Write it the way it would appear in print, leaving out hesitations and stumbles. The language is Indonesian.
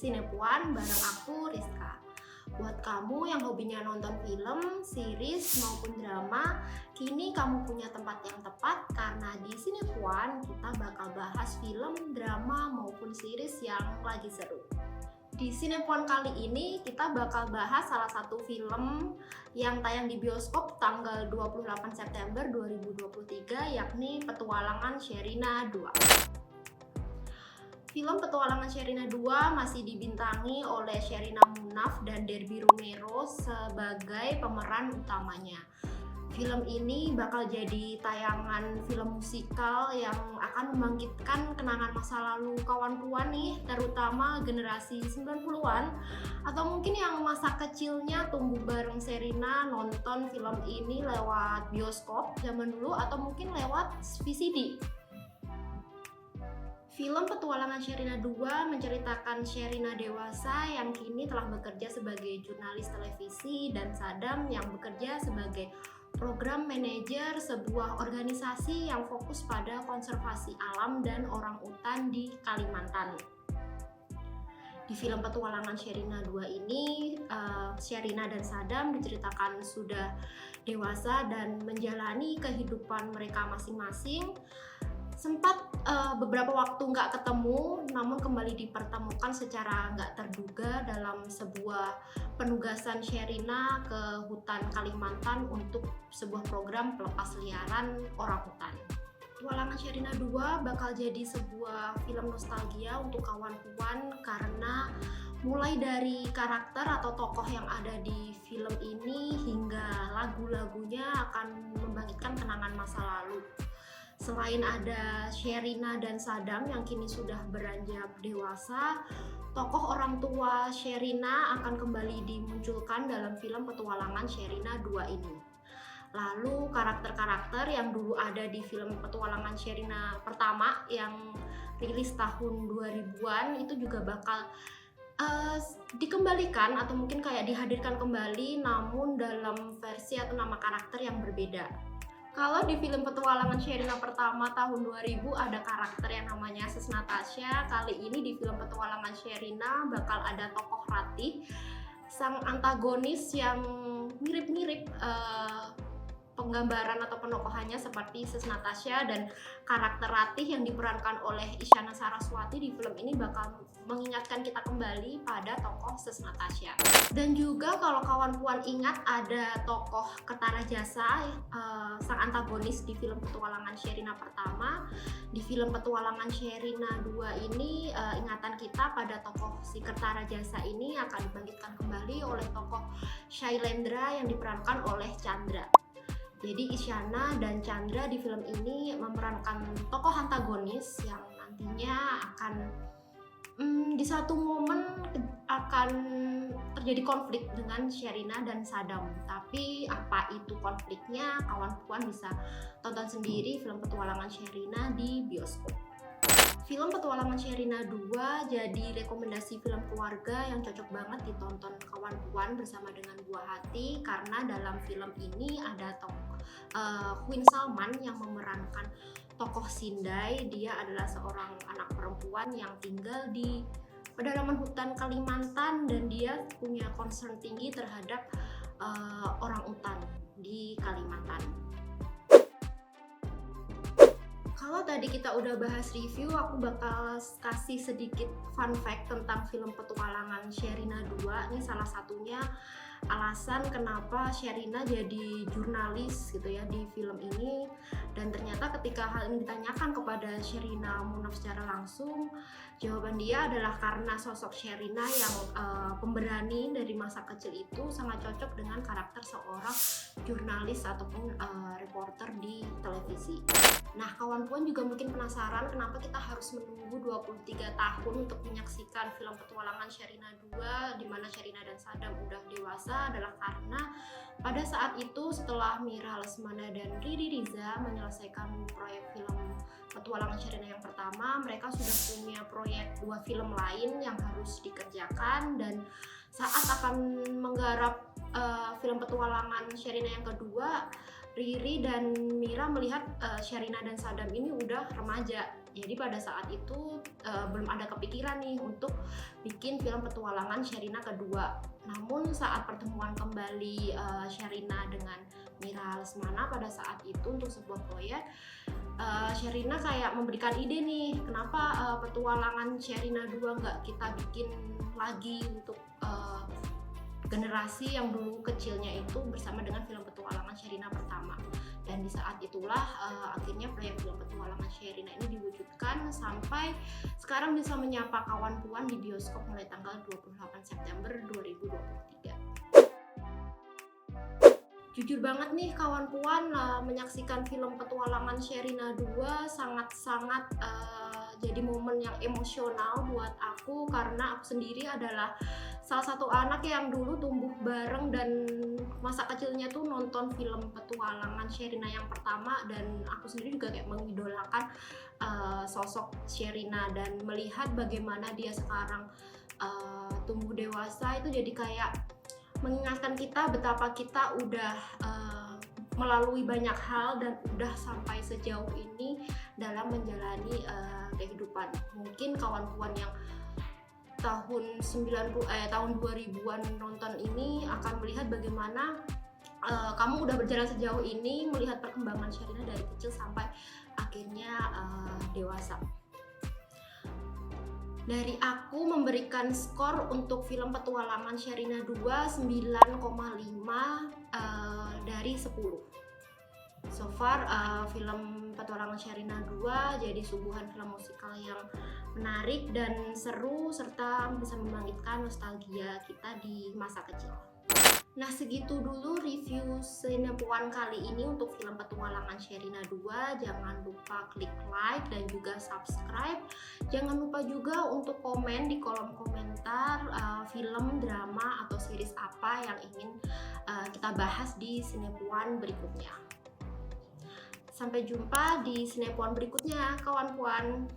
Sinepuan bareng aku, Rizka. Buat kamu yang hobinya nonton film, series, maupun drama, kini kamu punya tempat yang tepat karena di Sinepuan kita bakal bahas film, drama, maupun series yang lagi seru. Di Sinepuan kali ini kita bakal bahas salah satu film yang tayang di bioskop tanggal 28 September 2023, yakni Petualangan Sherina 2. Film Petualangan Sherina 2 masih dibintangi oleh Sherina Munaf dan Derby Romero sebagai pemeran utamanya. Film ini bakal jadi tayangan film musikal yang akan membangkitkan kenangan masa lalu kawan-kawan nih, terutama generasi 90-an atau mungkin yang masa kecilnya tumbuh bareng Sherina nonton film ini lewat bioskop zaman dulu atau mungkin lewat VCD. Film Petualangan Sherina 2 menceritakan Sherina dewasa yang kini telah bekerja sebagai jurnalis televisi dan Sadam yang bekerja sebagai program manajer sebuah organisasi yang fokus pada konservasi alam dan orang utan di Kalimantan. Di film Petualangan Sherina 2 ini, Sherina dan Sadam diceritakan sudah dewasa dan menjalani kehidupan mereka masing-masing. Sempat beberapa waktu nggak ketemu, namun kembali dipertemukan secara nggak terduga dalam sebuah penugasan Sherina ke hutan Kalimantan untuk sebuah program pelepas liaran orang hutan. Petualangan Sherina 2 bakal jadi sebuah film nostalgia untuk kawan-kawan karena mulai dari karakter atau tokoh yang ada di film ini hingga lagu-lagunya akan membangkitkan kenangan masa lalu. Selain ada Sherina dan Sadam yang kini sudah beranjak dewasa, tokoh orang tua Sherina akan kembali dimunculkan dalam film Petualangan Sherina 2 ini. Lalu karakter-karakter yang dulu ada di film Petualangan Sherina pertama yang rilis tahun 2000-an itu juga bakal dikembalikan atau mungkin kayak dihadirkan kembali namun dalam versi atau nama karakter yang berbeda. Kalau di film Petualangan Sherina pertama tahun 2000 ada karakter yang namanya Sis Natasha. Kali ini di film Petualangan Sherina bakal ada tokoh Ratih, sang antagonis yang mirip-mirip penggambaran atau penokohannya seperti Sis Natasha, dan karakter Ratih yang diperankan oleh Isyana Saraswati di film ini bakal mengingatkan kita kembali pada tokoh Sis Natasha. Dan juga kalau kawan-kawan ingat ada tokoh Kertarajasa, sang antagonis di film Petualangan Sherina pertama. Di film Petualangan Sherina 2 ini ingatan kita pada tokoh si Kertarajasa ini akan dibangkitkan kembali oleh tokoh Shailendra yang diperankan oleh Chandra. Jadi Isyana dan Chandra di film ini memerankan tokoh antagonis yang nantinya akan di satu momen akan terjadi konflik dengan Sherina dan Sadam. Tapi apa itu konfliknya, kawan-kawan bisa tonton sendiri film Petualangan Sherina di bioskop. Film Petualangan Sherina 2 jadi rekomendasi film keluarga yang cocok banget ditonton kawan-kawan bersama dengan buah hati karena dalam film ini ada tokoh Queen Salman yang memerankan tokoh Sindai. Dia adalah seorang anak perempuan yang tinggal di pedalaman hutan Kalimantan dan dia punya concern tinggi terhadap orang utan di Kalimantan. Kalau tadi kita udah bahas review, aku bakal kasih sedikit fun fact tentang film Petualangan Sherina 2. Ini salah satunya alasan kenapa Sherina jadi jurnalis gitu ya di film ini. Dan ternyata ketika hal ini ditanyakan kepada Sherina Munaf secara langsung, jawaban dia adalah karena sosok Sherina yang pemberani dari masa kecil itu sangat cocok dengan karakter seorang jurnalis ataupun reporter di televisi. Nah, kawan-kawan juga mungkin penasaran kenapa kita harus menunggu 23 tahun untuk menyaksikan film Petualangan Sherina 2 di mana Sherina dan Sadam udah dewasa. Adalah karena pada saat itu setelah Mira Lesmana dan Riri Riza menyelesaikan proyek film Petualangan Sherina yang pertama, mereka sudah punya proyek 2 film lain yang harus dikerjakan, dan saat akan menggarap film petualangan Sherina yang kedua, Riri dan Mira melihat Sherina dan Sadam ini udah remaja. Jadi pada saat itu belum ada kepikiran nih untuk bikin film petualangan Sherina kedua. Namun saat pertemuan kembali Sherina dengan Mira Lesmana pada saat itu untuk sebuah proyek, Sherina kayak memberikan ide nih, kenapa petualangan Sherina 2 nggak kita bikin lagi untuk generasi yang dulu kecilnya itu bersama dengan film petualangan Sherina pertama. Dan di saat itulah akhirnya proyek film petualangan Sherina ini diwujudkan sampai sekarang bisa menyapa kawan puan di bioskop mulai tanggal 28 September 2023. Jujur banget nih kawan puan, menyaksikan film petualangan Sherina 2 sangat-sangat jadi momen yang emosional buat aku, karena aku sendiri adalah salah satu anak yang dulu tumbuh bareng dan masa kecilnya tuh nonton film petualangan Sherina yang pertama, dan aku sendiri juga kayak mengidolakan sosok Sherina, dan melihat bagaimana dia sekarang tumbuh dewasa itu jadi kayak mengingatkan kita betapa kita udah melalui banyak hal dan udah sampai sejauh ini dalam menjalani kehidupan. Mungkin kawan-kawan yang tahun 2000-an nonton ini akan melihat bagaimana kamu udah berjalan sejauh ini, melihat perkembangan Sherina dari kecil sampai akhirnya dewasa. Dari aku memberikan skor untuk film petualangan Sherina 2 9,5 dari 10. So far film petualangan Sherina 2 jadi suguhan film musikal yang menarik dan seru, serta bisa membangkitkan nostalgia kita di masa kecil. Nah, segitu dulu review Sinepuan kali ini untuk film petualangan Sherina 2. Jangan lupa klik like dan juga subscribe. Jangan lupa juga untuk komen di kolom komentar film, drama, atau series apa yang ingin kita bahas di Sinepuan berikutnya. Sampai jumpa di Sinepuan berikutnya, kawan puan.